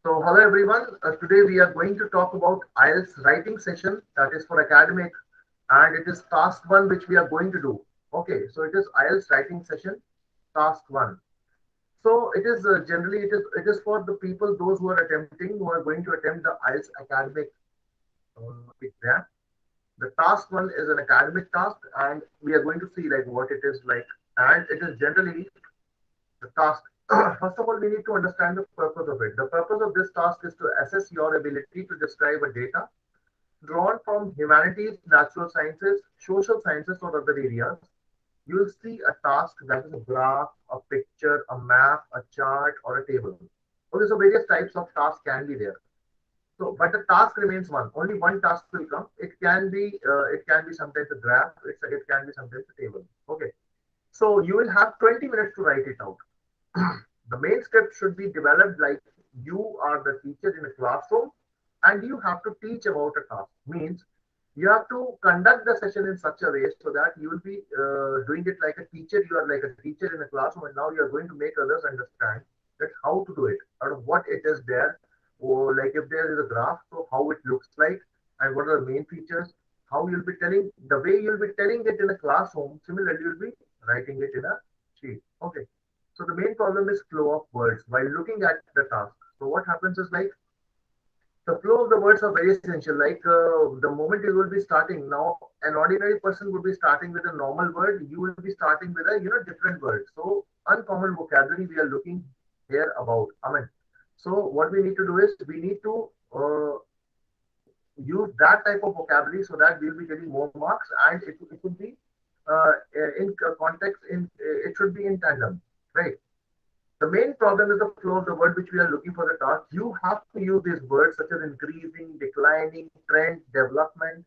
So, hello everyone. Today we are going to talk about IELTS writing session that is for academic, and it is task one which we are going to do. Okay, so it is IELTS writing session, task one. So it is generally it is for the people those who are going to attempt the IELTS academic exam. The task one is an academic task, and we are going to see like what it is like, and it is generally the task. First of all, we need to understand the purpose of it. The purpose of this task is to assess your ability to describe a data drawn from humanities, natural sciences, social sciences, or other areas. You will see a task that is a graph, a picture, a map, a chart, or a table. Okay, so various types of tasks can be there. So, but the task remains one. Only one task will come. It can be sometimes a graph. It can be sometimes a table. Okay. So you will have 20 minutes to write it out. The main script should be developed like you are the teacher in a classroom and you have to teach about a task. Means you have to conduct the session in such a way so that you will be doing it like a teacher. You are like a teacher in a classroom, and now you are going to make others understand that how to do it, out of what it is there, or like if there is a graph, so how it looks like, and what are the main features, how you'll be telling, the way you'll be telling it in a classroom, similarly you'll be writing it in a sheet. Okay. So the main problem is flow of words while looking at the task. So what happens is like the flow of the words are very essential. Like the moment you will be starting now, an ordinary person would be starting with a normal word. You will be starting with a different word. So uncommon vocabulary we are looking here about. I mean, so what we need to do is we need to use that type of vocabulary so that we'll be getting more marks, and it would be in context in it should be in tandem, right? The main problem is the flow of the word which we are looking for the task. You have to use these words such as increasing, declining, trend, development,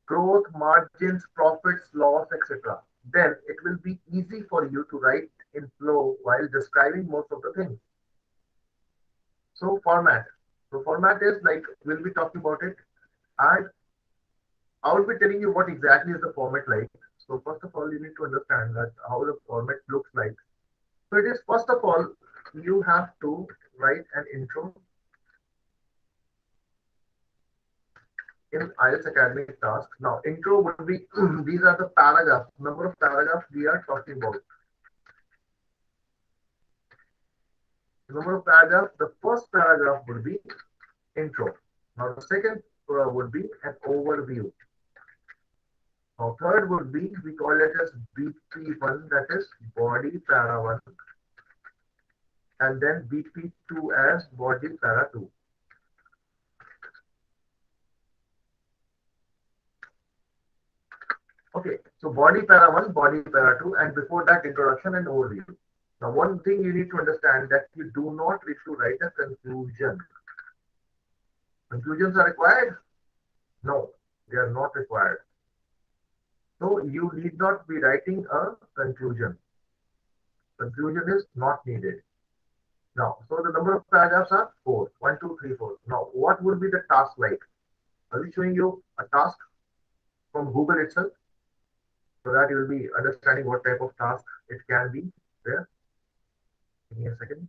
growth, margins, profits, loss, etc. Then it will be easy for you to write in flow while describing most of the things. So format. So format is like we'll be talking about it, and I will be telling you what exactly is the format like. So first of all, you need to understand that how the format looks like. So it is first of all, you have to write an intro in IELTS academic task. Now, intro would be these are the paragraphs, number of paragraphs we are talking about. Number of paragraphs, the first paragraph would be intro. Now, the second would be an overview. Now, third would be, we call it as BP1, that is body para 1, and then BP2 as body para 2. Okay, so body para 1, body para 2, and before that, introduction and overview. Now, one thing you need to understand that you do not need to write a conclusion. Conclusions are required? No, they are not required. So you need not be writing a conclusion. Conclusion is not needed. Now, so the number of paragraphs are four. One, two, three, four. Now, what would be the task like? I'll be showing you a task from Google itself so that you will be understanding what type of task it can be there. Give me a second.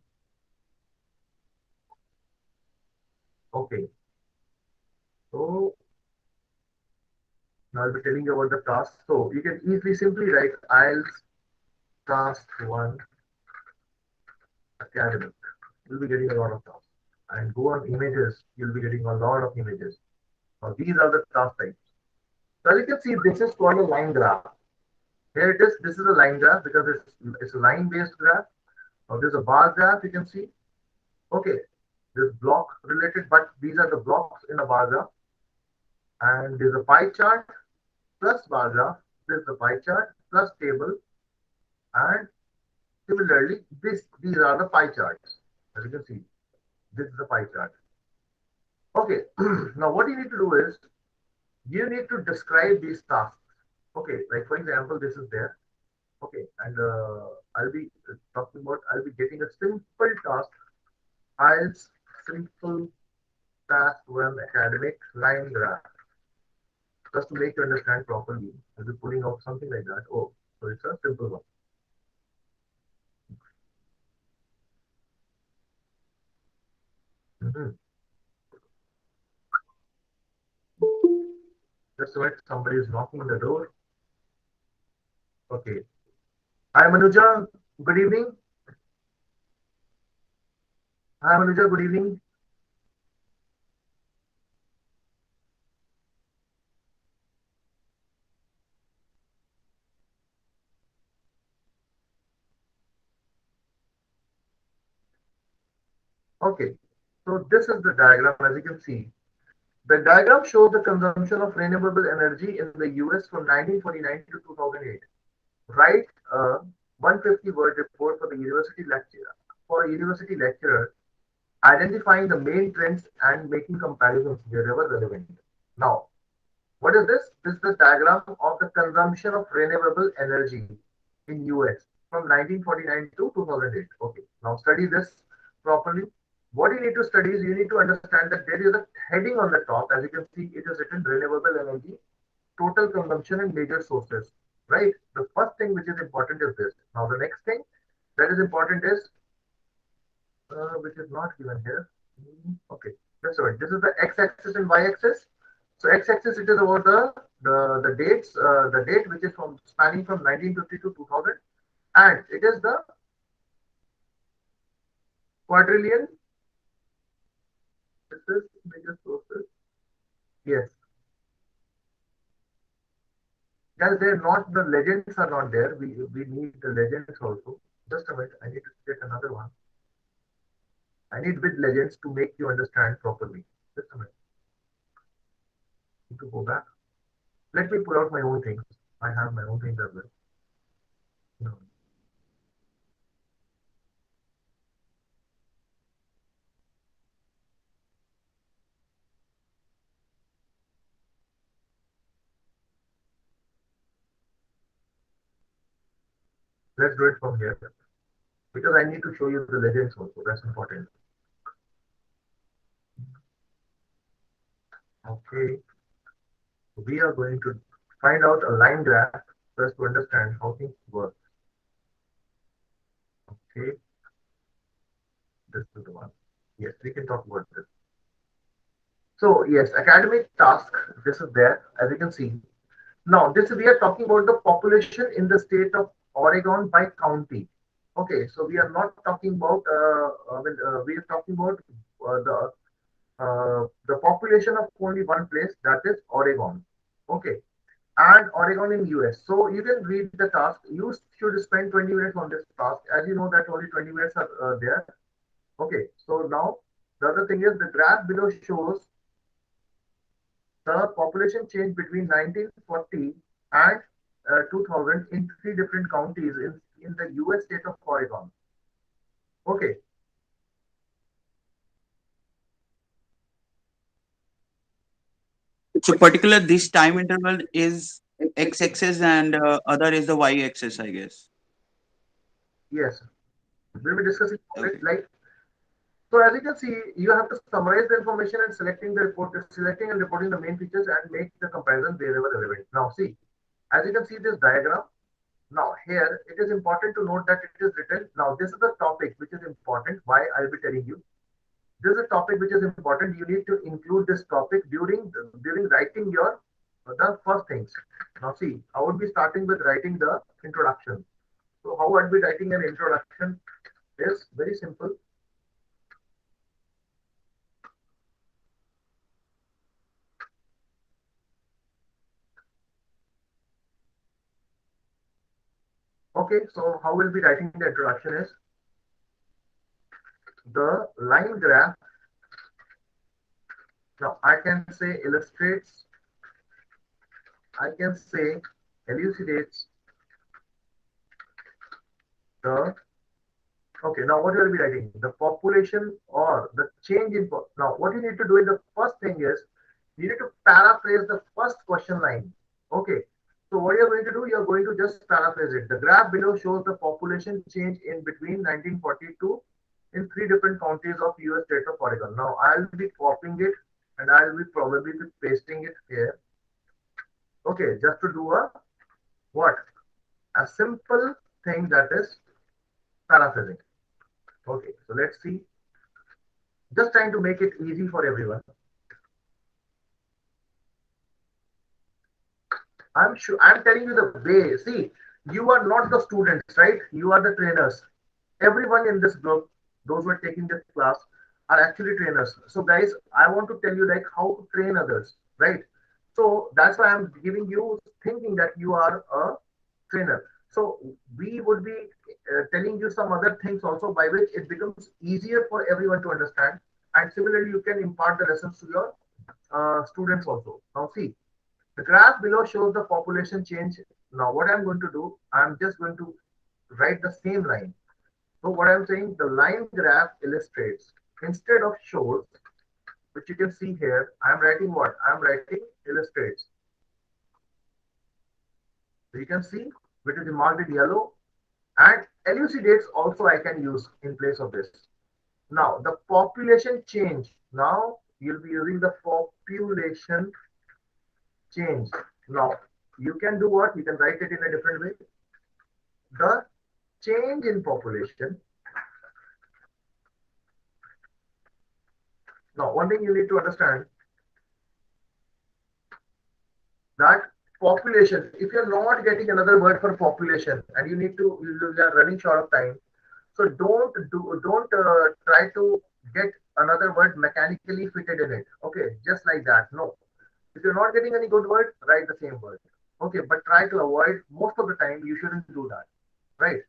Okay. So now I'll be telling you about the task. So you can easily simply write IELTS task one academic. You'll be getting a lot of tasks. And go on images, you'll be getting a lot of images. Now these are the task types. So as you can see, this is called a line graph. Here it is. This is a line graph because it's a line-based graph. Now there's a bar graph you can see. Okay, this block related, but these are the blocks in a bar graph. And there's a pie chart plus bar graph. There's the pie chart plus table, and similarly, these are the pie charts. As you can see, this is the pie chart. Okay, now what you need to do is you need to describe these tasks. Okay, like for example, this is there. Okay, and I'll be talking about, I'll be getting a simple task. IELTS simple task one academic line graph. Just to make you understand properly, I'll be putting out something like that. Oh, so it's a simple one. Mhm. Just wait, somebody is knocking the door. Okay. Hi, Manuja. Good evening. Hi, Manuja. Good evening. Okay. So this is the diagram, as you can see. The diagram shows the consumption of renewable energy in the US from 1949 to 2008. Write a 150 word report for the university lecturer, for a university lecturer, identifying the main trends and making comparisons wherever relevant. Now, what is this? This is the diagram of the consumption of renewable energy in US from 1949 to 2008. Okay, now study this properly. What you need to study is you need to understand that there is a heading on the top. As you can see, it is written renewable energy, total consumption and major sources. Right? The first thing which is important is this. Now the next thing that is important is which is not given here. Okay, that's right. This is the x-axis and y-axis. So x-axis it is about the dates, the date which is from spanning from 1950 to 2000, and it is the quadrillion. This is major sources. Yes, guys, they're not the legends are not there. We need the legends also. Just a minute, I need to get another one. I need with legends to make you understand properly. Just a minute. Need to go back. Let me pull out my own things. I have my own things as well. No. Let's do it from here because I need to show you the legends also. That's important. Okay, we are going to find out a line graph first to understand how things work. Okay, this is the one. Yes, we can talk about this. So yes, academic task. This is there, as you can see. Now, this we are talking about the population in the state of Oregon by county. Okay, so we are not talking about. We are talking about the population of only one place, that is Oregon. Okay, and Oregon in US. So you can read the task. You should spend 20 minutes on this task. As you know that only 20 minutes are there. Okay, so now the other thing is the graph below shows the population change between 1940 and 2000 in three different counties in the US state of Oregon. Okay, So particular this time interval is x-axis and other is the y-axis, I guess. yes, we'll be discussing about it. Okay. Like, so as you can see, you have to summarize the information and selecting the report, selecting and reporting the main features and make the comparison wherever relevant. Now see, as you can see this diagram, now here it is important to note that it is written. Now this is the topic which is important. Why I'll be telling you. This is a topic which is important. You need to include this topic during writing your the first things. Now see, I would be starting with writing the introduction. So how I'd be writing an introduction is very simple. Okay, so how we'll be writing the introduction is the line graph. Now I can say illustrates, I can say elucidates the. Okay, now what you will be writing? The population or the change in. Now, what you need to do in the first thing is you need to paraphrase the first question line. Okay, so what you're going to do, you're going to just paraphrase it. The graph below shows the population change in between 1942 in three different counties of US state of Oregon. Now, I'll be copying it and I'll be probably be pasting it here. Okay, just to do a what? A simple thing that is paraphrasing. Okay, so let's see. Just trying to make it easy for everyone. I'm sure I'm telling you the way. See, you are not the students, right? You are the trainers. Everyone in this group, those who are taking this class, are actually trainers. So, guys, I want to tell you like how to train others, right? So that's why I'm giving you thinking that you are a trainer. So we would be telling you some other things also by which it becomes easier for everyone to understand. And similarly, you can impart the lessons to your students also. Now, see, the graph below shows the population change. Now, what I'm going to do, I'm just going to write the same line. So, what I'm saying, the line graph illustrates instead of shows, which you can see here, I'm writing what? I'm writing illustrates. So, you can see, which is marked in yellow, and elucidates also I can use in place of this. Now, the population change. Now, you'll be using the population change. Now, you can do what? You can write it in a different way. The change in population. Now, one thing you need to understand that population, if you're not getting another word for population and you need to, you are running short of time. So don't try to get another word mechanically fitted in it. Okay, just like that. No. If you're not getting any good word, write the same word. Okay, but try to avoid most of the time you shouldn't do that. Right?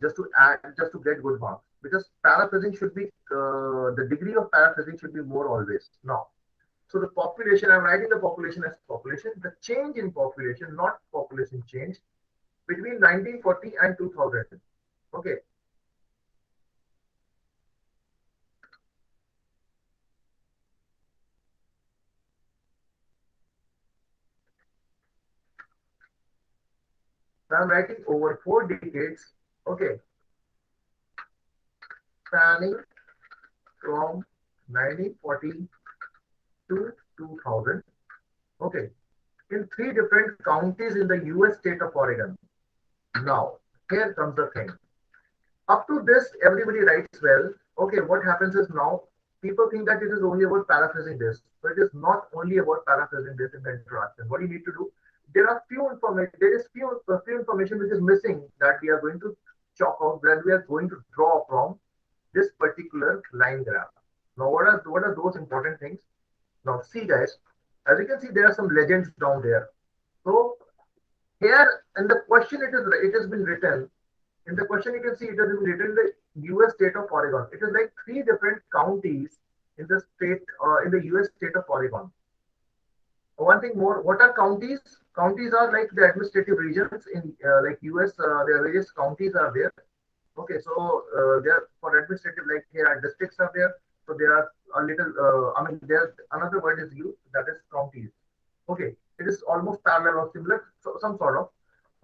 Just to get good marks. Because paraphrasing should be the degree of paraphrasing should be more always. Now, so the population, I'm writing the population as population. The change in population, not population change, between 1940 and 2000. Okay. So I'm writing over 4 decades. Okay. Spanning from 1940 to 2000. Okay. In 3 different counties in the US state of Oregon. Now, here comes the thing. Up to this, everybody writes well. Okay, what happens is now people think that it is only about paraphrasing this, but it is not only about paraphrasing this in the interaction. What you need to do, there are few information, there is few information which is missing that we are going to chalk out, that we are going to draw from this particular line graph. Now, what are those important things? Now, see, guys, as you can see, there are some legends down there. So here in the question, it has been written in the question, you can see it has been written in the US state of Oregon. It is like 3 different counties in the state, in the US state of Oregon. One thing more, what are counties? Counties are like the administrative regions in like US. There are various counties are there. Okay, so there for administrative, like here are districts are there. So there are a little. I mean, there another word is used that is counties. Okay, it is almost parallel or similar, so some sort of.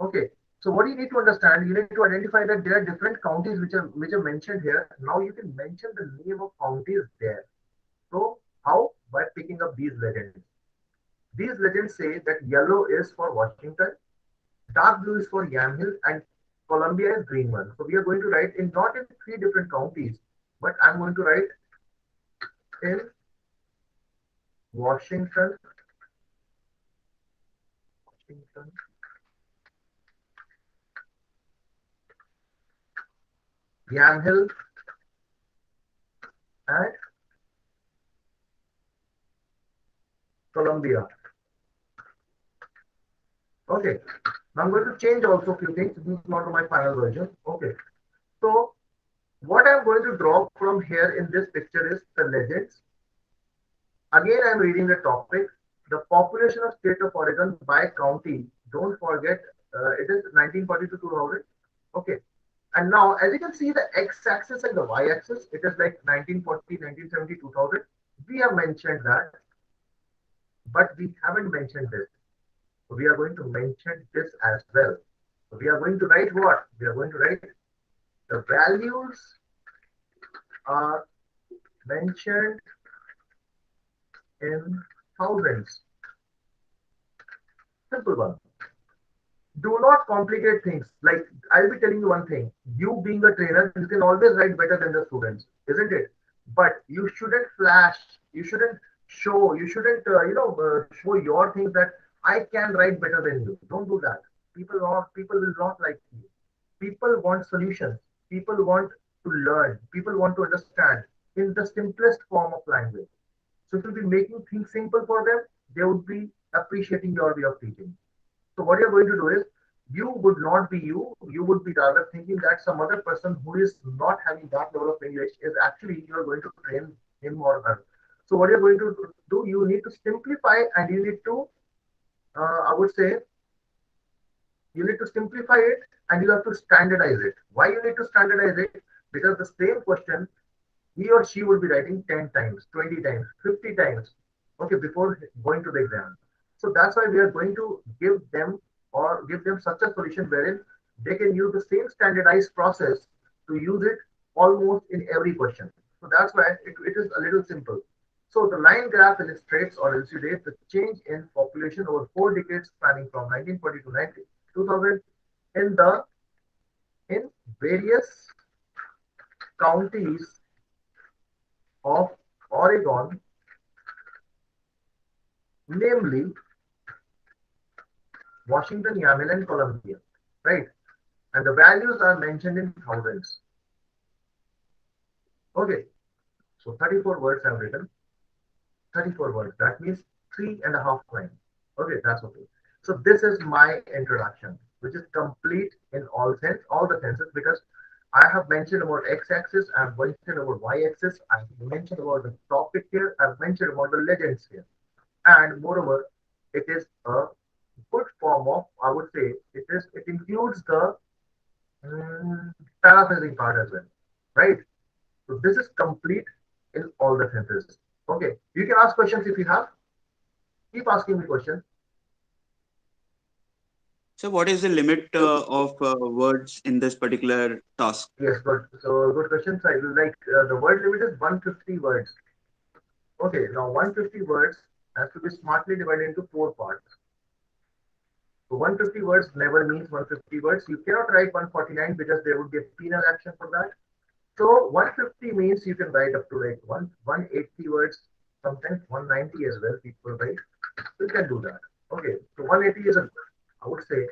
Okay, so what you need to understand, you need to identify that there are different counties which are mentioned here. Now you can mention the name of counties there. So how? By picking up these legends. These legends say that yellow is for Washington, dark blue is for Yamhill, and Columbia is green one. So we are going to write in not in 3 different counties, but I'm going to write in Washington, Washington, Yamhill, and Columbia. Okay. Now I'm going to change also a few things. This is not my final version. Okay. So what I'm going to draw from here in this picture is the legends. Again, I'm reading the topic. The population of state of Oregon by county. Don't forget, it is 1940 to 2000. Okay. And now, as you can see, the x-axis and the y-axis, it is like 1940, 1970, 2000. We have mentioned that, but we haven't mentioned this. So we are going to mention this as well. So we are going to write what? We are going to write the values are mentioned in thousands. Simple one. Do not complicate things. Like I'll be telling you one thing. You being a trainer, you can always write better than the students, isn't it? but you shouldn't flash, you shouldn't show, you shouldn't show your things that I can write better than you. Don't do that. People will not like you. People want solutions. People want to learn. People want to understand in the simplest form of language. So if you'll be making things simple for them, they would be appreciating your way of teaching. So what you're going to do is, you would not be you. You would be rather thinking that some other person who is not having that level of English is actually, you are going to train him or her. So what you're going to do, you need to simplify, and you need to, I would say, you need to simplify it, and you have to standardize it. Why you need to standardize it? Because the same question he or she will be writing 10 times, 20 times, 50 times, okay, before going to the exam. So that's why we are going to give them such a solution wherein they can use the same standardized process to use it almost in every question. So that's why it is a little simple. So the line graph illustrates or elucidates the change in population over 4 decades spanning from 1940 to 2000 in the in various counties of Oregon, namely Washington, Yamhill, and Columbia, right? And the values are mentioned in thousands. Okay, so 34 words I've written. 34 words. That means 3.5 lines. Okay, that's okay. So this is my introduction, which is complete in all the senses, because I have mentioned about x-axis, I've mentioned about y-axis, I've mentioned about the topic here, I've mentioned about the legends here, and moreover, it is a good form of, I would say, it includes the paraphrasing part as well, right? So this is complete in all the senses. Okay, you can ask questions if you have. Keep asking me questions. So what is the limit of words in this particular task? Yes, good. So good questions. I will like the word limit is 150 words. Okay, now 150 words has to be smartly divided into 4 parts. So 150 words never means 150 words. You cannot write 149 because there would be a penal action for that. So 150 means you can write up to like 180 words, sometimes 190 as well. People write. You can do that. Okay, so 180 is a, I would say,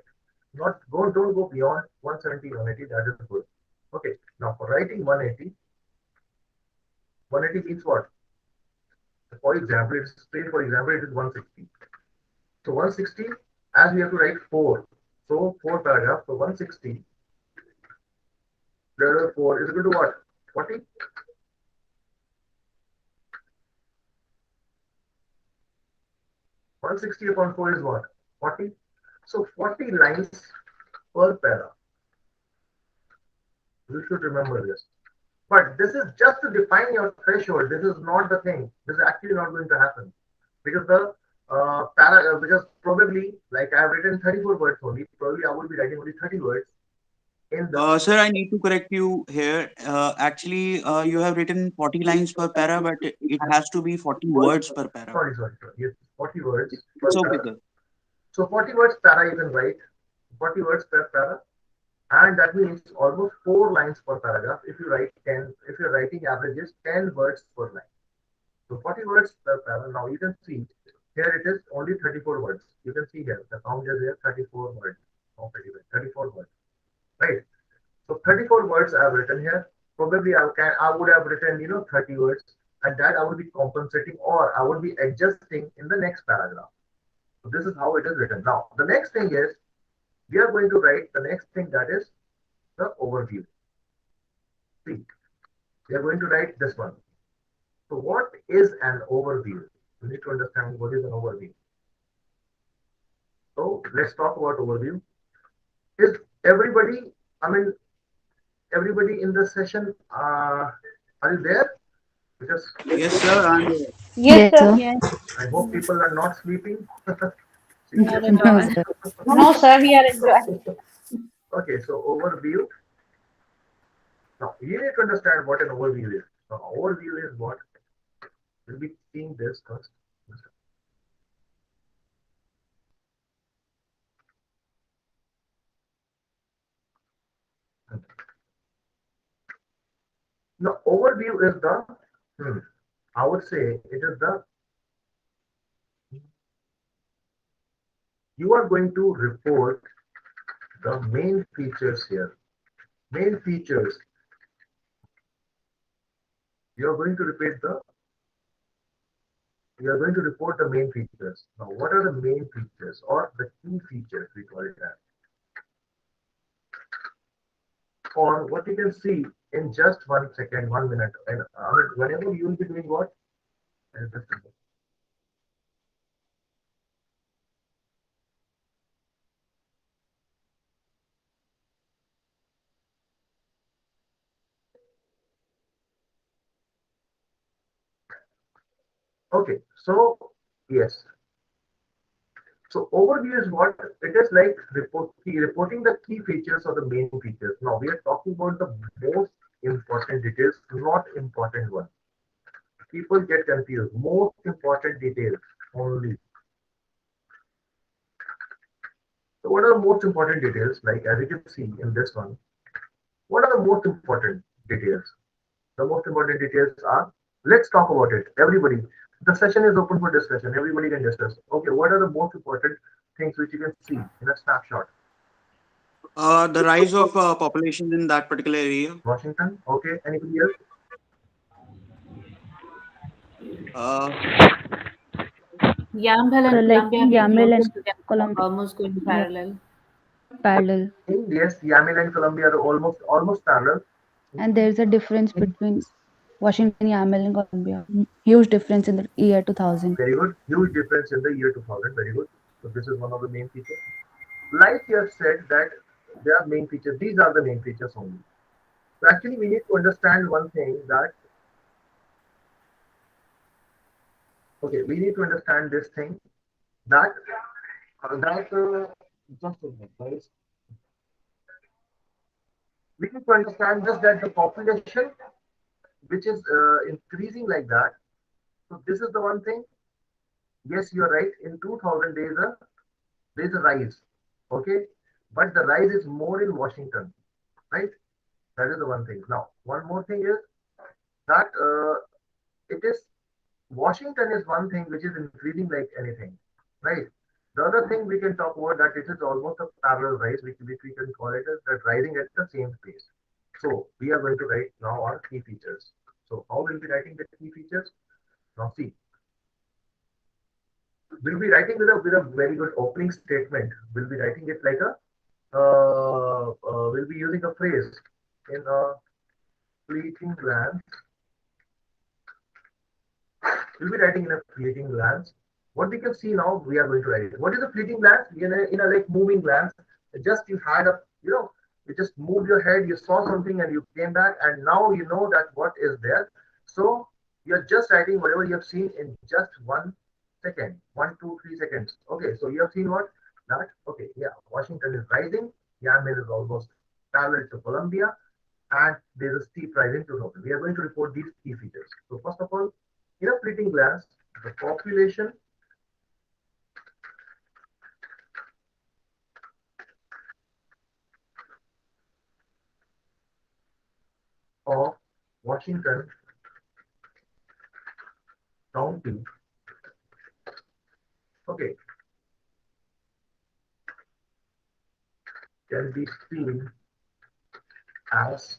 not don't go beyond 170, 180. That is good. Okay, now for writing 180, 180 means what? For example, it is 160. So 160, as we have to write four. So four paragraphs. So 160 divided by 4 is equal to what? 40. 160 upon 4 is what? 40. So 40 lines per para. You should remember this. But this is just to define your threshold. This is not the thing. This is actually not going to happen because because probably like I have written 34 words only. Probably I will be writing only 30 words in the. Sir, I need to correct you here. Actually, you have written 40 lines per para, but it has to be 40 words per para. Sorry. Yes, 40 words per It's okay, para. sir. So 40 words para you can write. 40 words per para. And that means almost 4 lines per paragraph. If you write 10, if your writing average is 10 words per line. So 40 words per paragraph. Now you can see here it is only 34 words. You can see here the count is here 34 words. Not 34 words. Right. So 34 words I have written here. Probably I would have written 30 words, and that I would be compensating or I would be adjusting in the next paragraph. So this is how it is written. Now the next thing is we are going to write the next thing, that is the overview. See, we are going to write this one. So what is an overview? You need to understand what is an overview. So let's talk about overview. Is everybody, I mean, everybody in the session, are you there? Because Yes, sir. And Yes, Yes, sir. sir. Yes, I hope people are not sleeping. not Seriously. at No, all. sir. No, sir, we are enjoying. Okay, so overview. Now you need to understand what an overview is. Now, overview is what we'll be seeing this first. Now, overview is the I would say it is the, you are going to report the main features here. Main features. You are going to repeat the, you are going to report the main features. Now, what are the main features or the key features we call it as? Or what you can see in just 1 second, 1 minute, and whenever you will be doing what? Just a minute. Okay, so yes. So overview is what it is like reporting the key features or the main features. Now we are talking about the most important details, not important one. People get confused. Most important details only. So what are the most important details? Like as you can see in this one, what are the most important details? The most important details are, let's talk about it. Everybody, the session is open for discussion. Everybody can discuss. Okay, what are the most important things which you can see in a snapshot? The rise of population in that particular area. Washington. Okay, anybody else? Uh, Yamhill So and like Columbia being YAML closest and together, Columbia, almost going yeah, parallel. parallel. Yes, Yamil and Columbia are almost parallel. And there's a difference between Washington, YAML, and Columbia. Huge difference in the year 2000. Very good. Huge difference in the year 2000. Very good. So this is one of the main features. Like you have said that there are main features. These are the main features only. So actually, we need to understand one thing that, okay, we need to understand this thing that just a minute, guys. We need to understand just that the population which is increasing like that. So this is the one thing. Yes, you're right. In 2000, there is a rise. Okay, but the rise is more in Washington, right? That is the one thing. Now, one more thing is that it is, Washington is one thing which is increasing like anything, right? The other thing we can talk about that it is almost a parallel rise, which we can call it as that rising at the same pace. So we are going to write now our key features. So how will we be writing the key features? Now see, we'll be writing with a very good opening statement. We'll be writing it like a we'll be using a phrase in a fleeting glance. We'll be writing in a fleeting glance. What we can see now, we are going to write. What is a fleeting glance? In a like moving glance. Just you had a, you just moved your head, you saw something and you came back, and now you know that what is there. So you're just writing whatever you have seen in just 1 second, 1, 2, 3 seconds. Okay, so you have seen what? That, okay, yeah, Washington is rising, Yamhill is almost parallel to Columbia, and there's a steep rise in 2000. We are going to report these key features. So first of all, in a fleeting glance, the population of Washington County, okay, can be seen as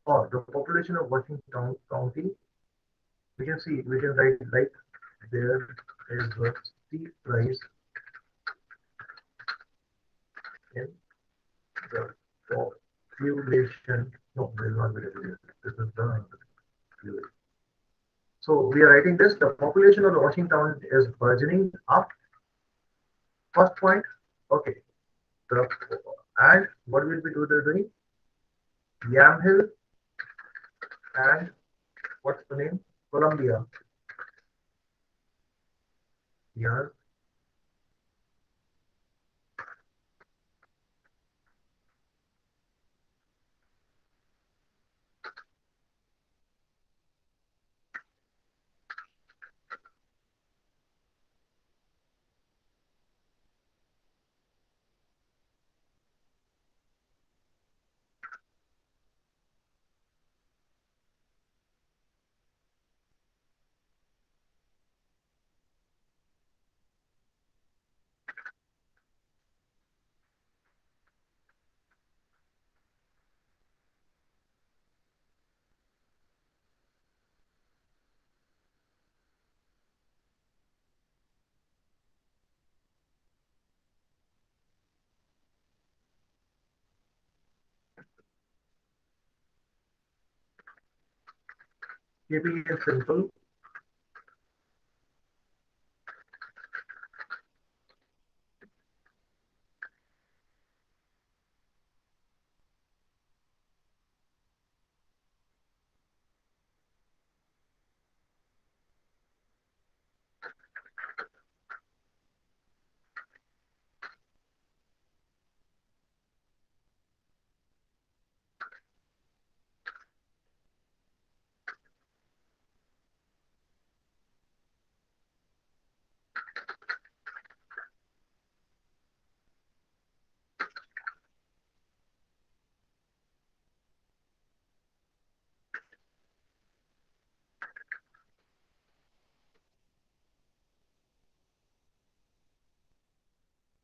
or the population of Washington County. We can write like there is a steep rise in the population. No, there will not be regulation. This is the population. So we are writing this. The population of Washington is burgeoning up. First point. Okay. The what will be doing? Yamhill and what's the name? Columbia. Here. Keeping it simple.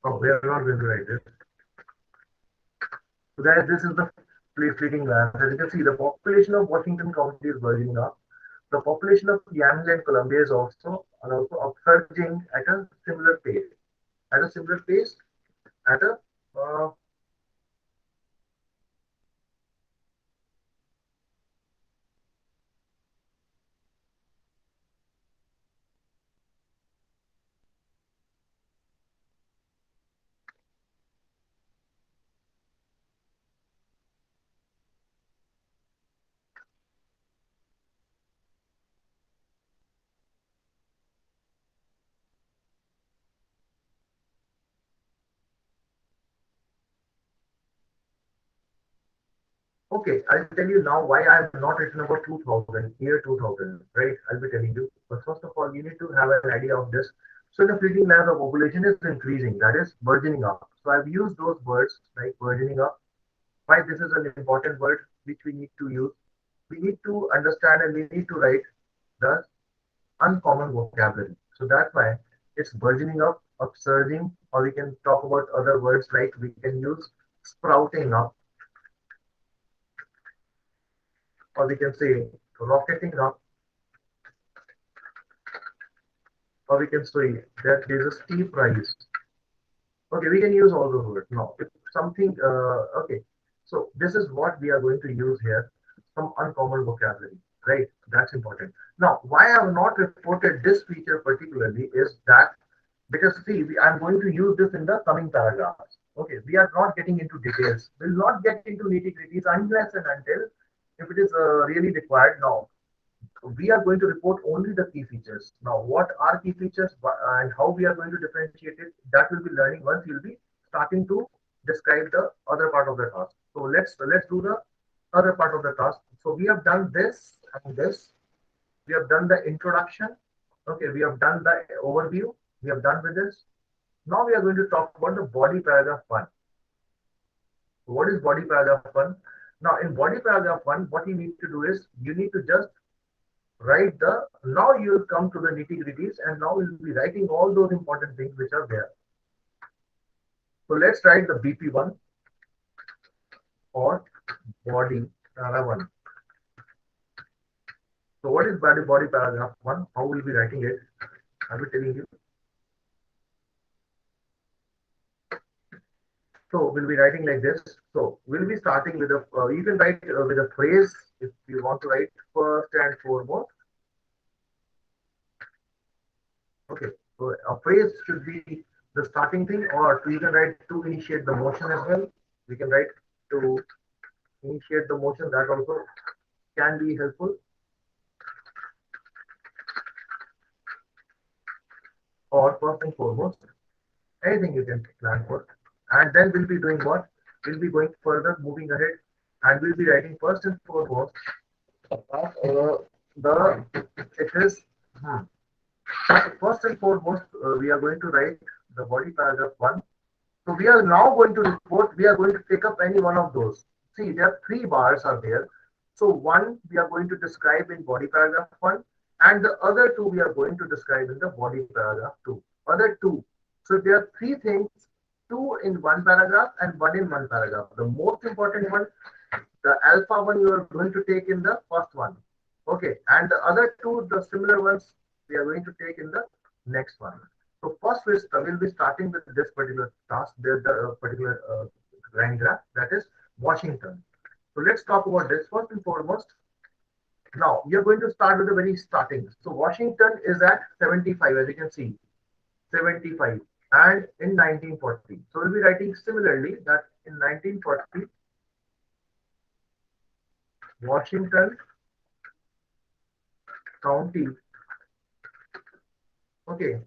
Oh, we are not going to write this. So guys, this is the fleeting glance. As you can see, the population of Washington County is burgeoning up. The population of Yamhill and Columbia is also upsurging at a similar pace. At a similar pace, at a okay, I'll tell you now why I have not written about 2000, year 2000, right? I'll be telling you. But first of all, you need to have an idea of this. So the fleeting glance of population is increasing, that is burgeoning up. So I've used those words like burgeoning up. Why this is an important word which we need to use. We need to understand and we need to write the uncommon vocabulary. So that's why it's burgeoning up, upsurging, or we can talk about other words like we can use sprouting up, or we can say rocketing up, or we can say that there's a steep rise. Okay, we can use all those words. Now, if something, okay, so this is what we are going to use here, some uncommon vocabulary, right? That's important. Now, why I have not reported this feature particularly is that because see, I'm going to use this in the coming paragraphs. Okay, we are not getting into details. We'll not get into nitty-gritties unless and until if it is really required. Now, we are going to report only the key features. Now, what are key features and how we are going to differentiate it, that will be learning once you'll be starting to describe the other part of the task. So let's do the other part of the task. So we have done this and this. We have done the introduction. Okay, we have done the overview. We have done with this. Now we are going to talk about the body paragraph one. What is body paragraph one? Now in body paragraph one, what you need to do is you need to just write the, now you will come to the nitty gritties and now we'll be writing all those important things which are there. So let's write the BP1 or body paragraph one. So what is body paragraph one? How will we be writing it? I'll be telling you. So we'll be writing like this. So we'll be starting with a, you can write with a phrase if you want to write first and foremost. Okay, so a phrase should be the starting thing, or you can write to initiate the motion as well. We can write to initiate the motion, that also can be helpful. Or first and foremost, anything you can plan for. And then we'll be doing what? We'll be going further, moving ahead, and we'll be writing first and foremost the it is first and foremost we are going to write the body paragraph one. So we are now going to report. We are going to take up any one of those. See, there are three bars are there. So one we are going to describe in body paragraph one, and the other two we are going to describe in the body paragraph two. Other two. So there are three things, two in one paragraph and one in one paragraph. The most important one, the alpha one, you are going to take in the first one. Okay, and the other two, the similar ones, we are going to take in the next one. So first we'll be starting with this particular task, the particular line graph, that is Washington. So let's talk about this first and foremost. Now you're going to start with the very starting. So Washington is at 75, as you can see, 75, and in 1940. So we'll be writing similarly that in 1940, Washington County, okay,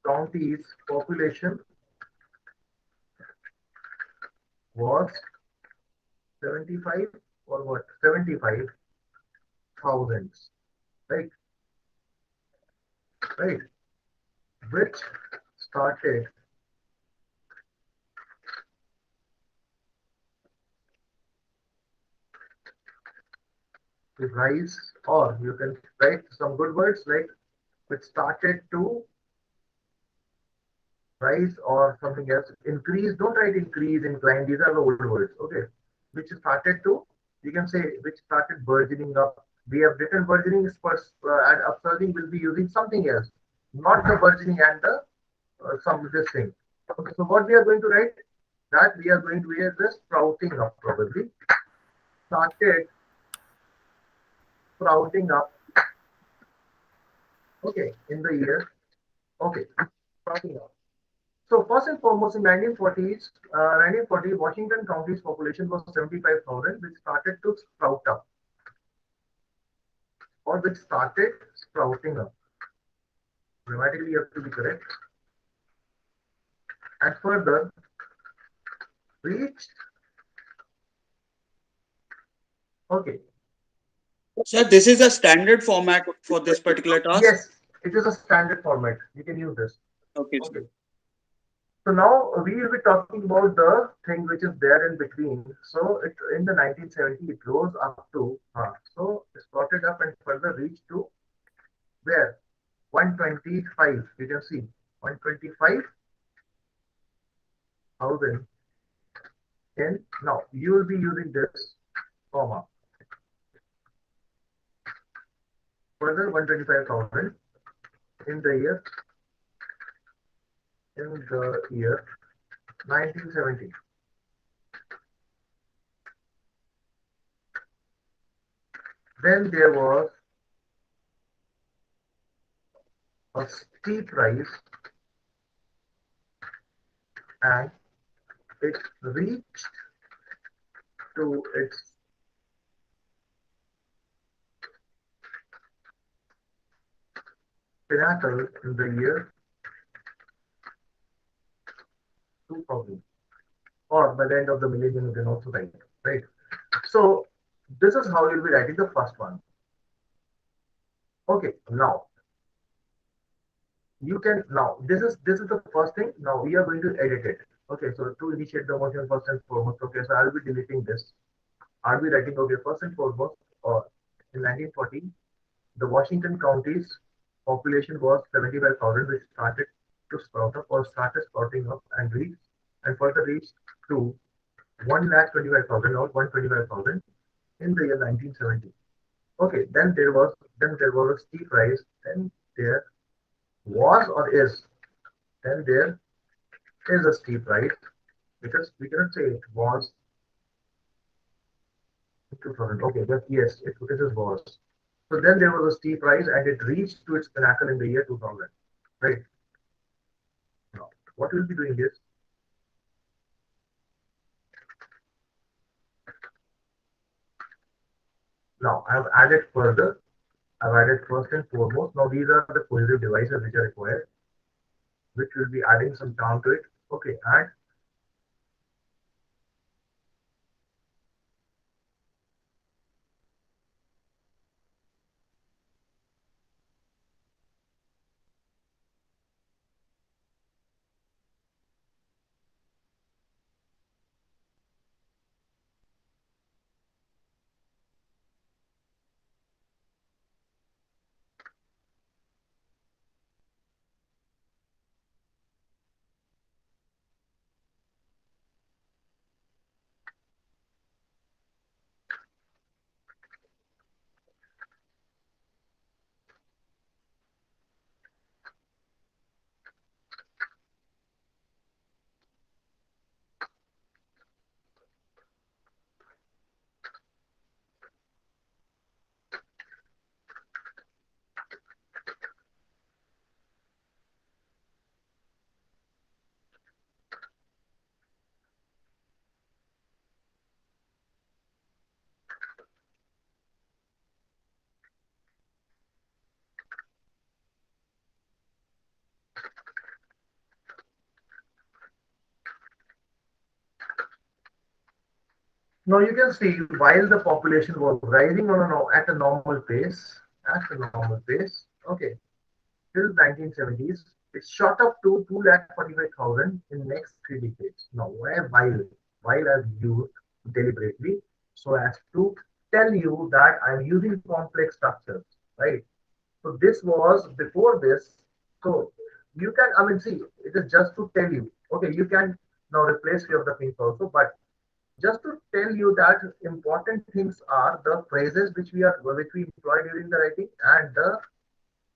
county's population was 75 or what? 75,000, right? Right, which started to rise, or you can write some good words like which started to rise or something else. Increase, don't write increase, incline, these are the old words, okay? Which started to, you can say, which started burgeoning up. We have written burgeoning is first, and upsurging will be using something else, not the burgeoning and the some this thing. Okay, so what we are going to write, that we are going to hear this sprouting up probably. Started sprouting up, okay, in the year, okay, sprouting up. So first and foremost, in 1940, Washington County's population was 75,000, which started to sprout up, or which started sprouting up. Grammatically, you have to be correct. And further, reached, okay. Sir, this is a standard format for this particular task. Yes, it is a standard format. You can use this. Okay. Okay. So now we will be talking about the thing which is there in between. So it in the 1970 it rose up to so it spotted up and further reached to where 125. You can see 125,000. And now you will be using this comma. Further 125,000 in the year 1970. Then there was a steep rise and it reached to its pinnacle in the year 2000, or by the end of the millennium, you can also write, right? So this is how you'll be writing the first one. Okay, now you can, now this is the first thing. Now we are going to edit it. Okay, so to initiate the motion first and foremost, okay, so I'll be deleting this. I'll be writing, okay, first and foremost, or in 1940, the Washington County's population was 75,000, which started to sprout up or started sprouting up and further reached to 1,25,000 or 125,000 in the year 1970. Okay, then there was a steep rise. Then there was or is then there is a steep rise, because we cannot say it was 2000. Okay, but yes, it was. So then there was a steep rise and it reached to its pinnacle in the year 2000. Right. Now, what we'll be doing is, now I have added further. I've added first and foremost. Now these are the cohesive devices which are required, which will be adding some term to it. Okay, and now you can see while the population was rising on at a normal pace, okay, till 1970s, it shot up to 2,45,000 in next 3 decades. Now, while I've used deliberately so as to tell you that I'm using complex structures, right? So this was before this. So you can, I mean, see, it is just to tell you. Okay, you can now replace few of the things also, but just to tell you that important things are the phrases which we employ during the writing and the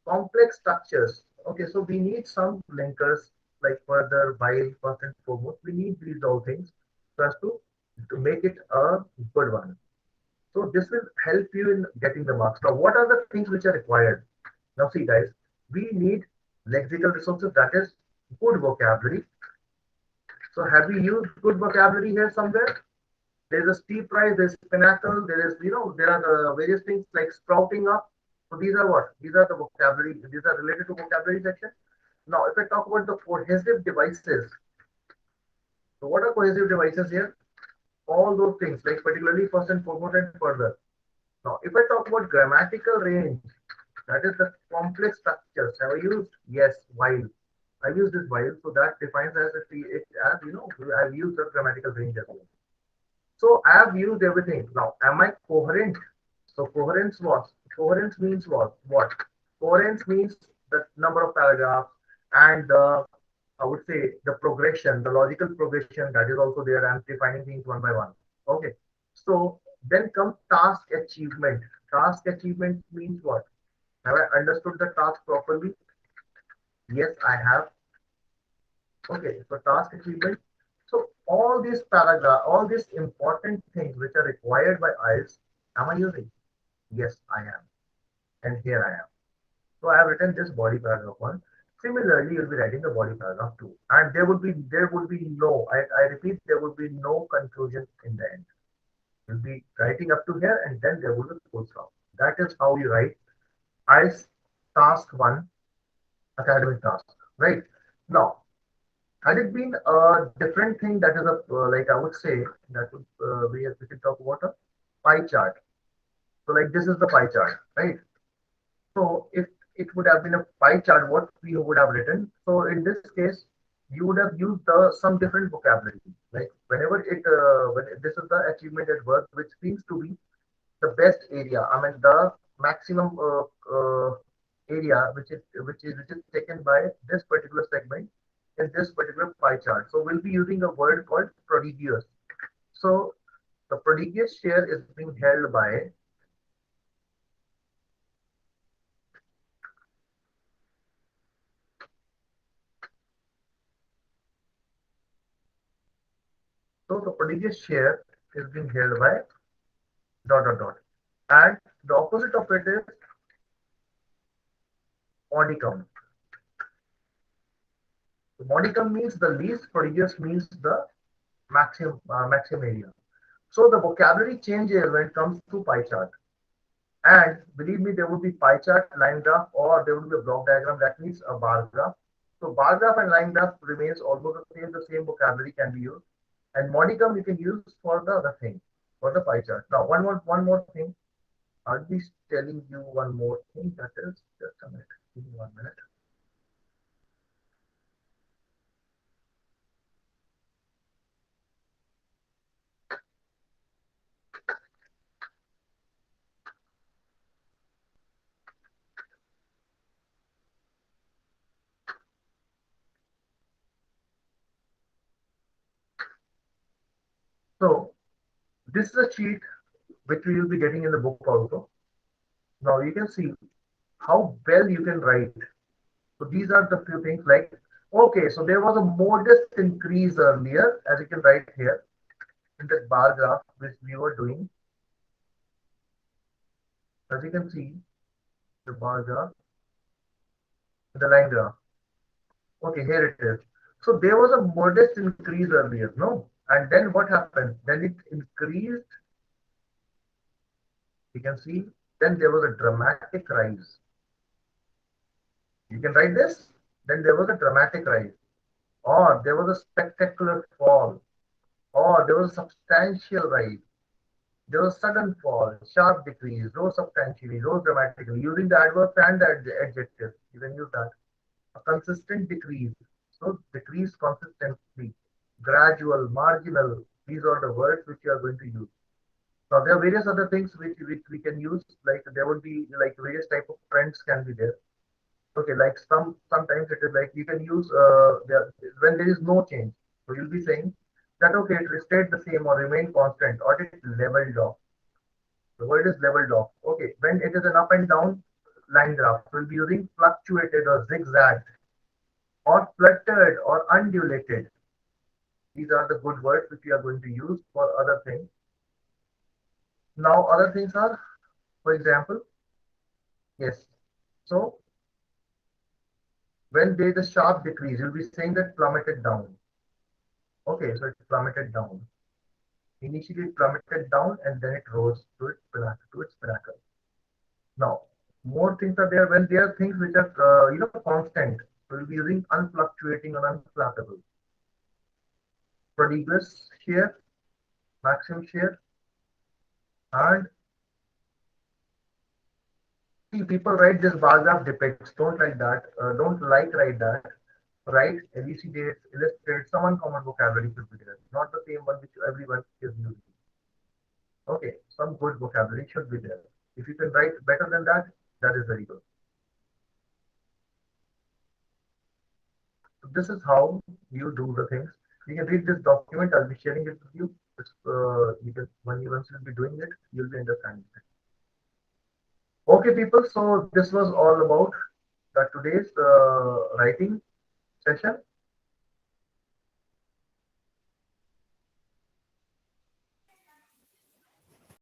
complex structures. Okay, so we need some linkers like further, while, first and foremost. We need these all things for us to make it a good one. So this will help you in getting the marks. Now, what are the things which are required? Now, see, guys, we need lexical resources, that is good vocabulary. So have we used good vocabulary here somewhere? There's a steep rise, there's pinnacle, there is, there are various things like sprouting up. So these are what? These are the vocabulary, these are related to vocabulary section. Now, if I talk about the cohesive devices, so what are cohesive devices here? All those things, like particularly first and foremost and further. Now, if I talk about grammatical range, that is the complex structures. Have I used? Yes, while. I use this while, so that defines as I've used the grammatical range as well. So I have used everything. Now, am I coherent? So coherence what? Coherence means what? What? Coherence means the number of paragraphs and the, I would say, the progression, the logical progression that is also there. I'm defining things one by one. Okay. So then comes task achievement. Task achievement means what? Have I understood the task properly? Yes, I have. Okay. So task achievement. So all these paragraph, all these important things which are required by IELTS, am I using? Yes, I am. And here I am. So I have written this body paragraph one. Similarly, you'll be writing the body paragraph two. And there would be no, I repeat, there would be no conclusion in the end. You'll be writing up to here and then there will be full stop. That is how you write IELTS task one, academic task. Right? Now, had it been a different thing that is like I would say that would we can talk about a pie chart. So like this is the pie chart, right? So if it would have been a pie chart, what we would have written. So in this case, you would have used some different vocabulary. Like whenever when this is the achievement at work, which seems to be the best area. I mean the maximum area which is taken by this particular segment in this particular pie chart. So we'll be using a word called prodigious. So the prodigious share is being held by, so the prodigious share is being held by dot dot dot. And the opposite of it is modicum. So modicum means the least, prodigious means the maximum area. So the vocabulary changes when it comes to pie chart. And believe me, there would be pie chart, line graph, or there would be a block diagram. That means a bar graph. So bar graph and line graph remains almost the same. The same vocabulary can be used. And modicum you can use for the other thing, for the pie chart. Now, one more thing. I'll be telling you one more thing. That is just a minute. Give me 1 minute. So this is a cheat which we will be getting in the book also. Now you can see how well you can write. So these are the few things like, okay, so there was a modest increase earlier, as you can write here in that bar graph which we were doing. As you can see, the bar graph, the line graph. Okay, here it is. So there was a modest increase earlier, no? And then what happened? Then it increased. You can see, then there was a dramatic rise. You can write this. Then there was a dramatic rise, or there was a spectacular fall, or there was a substantial rise. There was sudden fall, sharp decrease, rose substantially, rose dramatically, using the adverb and the adjective. You can use that. A consistent decrease. So decrease consistently, gradual, marginal. These are the words which you are going to use. Now there are various other things which we can use, like there would be like various type of trends can be there. Okay, like sometimes it is like you can use when there is no change. So you'll be saying that okay, it stayed the same or remained constant or it leveled off. The word is leveled off. Okay, when it is an up and down line graph, we'll be using fluctuated or zigzagged or fluttered or undulated. These are the good words which we are going to use for other things. Now, other things are, for example, yes. So, when there is a sharp decrease, you'll be saying that plummeted down. Okay, so it plummeted down. Initially, it plummeted down and then it rose to its pinnacle. Now, more things are there when there are things which are constant. So we'll be using unfluctuating or unflappable. Prodigious shear, maximum shear, and see people write this bar graph depicts. Don't write that. Don't write that. Write elucidates, illustrates. Some uncommon vocabulary should be there. Not the same one which everyone is using. Okay, some good vocabulary should be there. If you can write better than that, that is very good. So this is how you do the things. You can read this document. I'll be sharing it with you. You can, once you'll be doing it, you'll be understanding it. Okay, people. So this was all about today's writing session.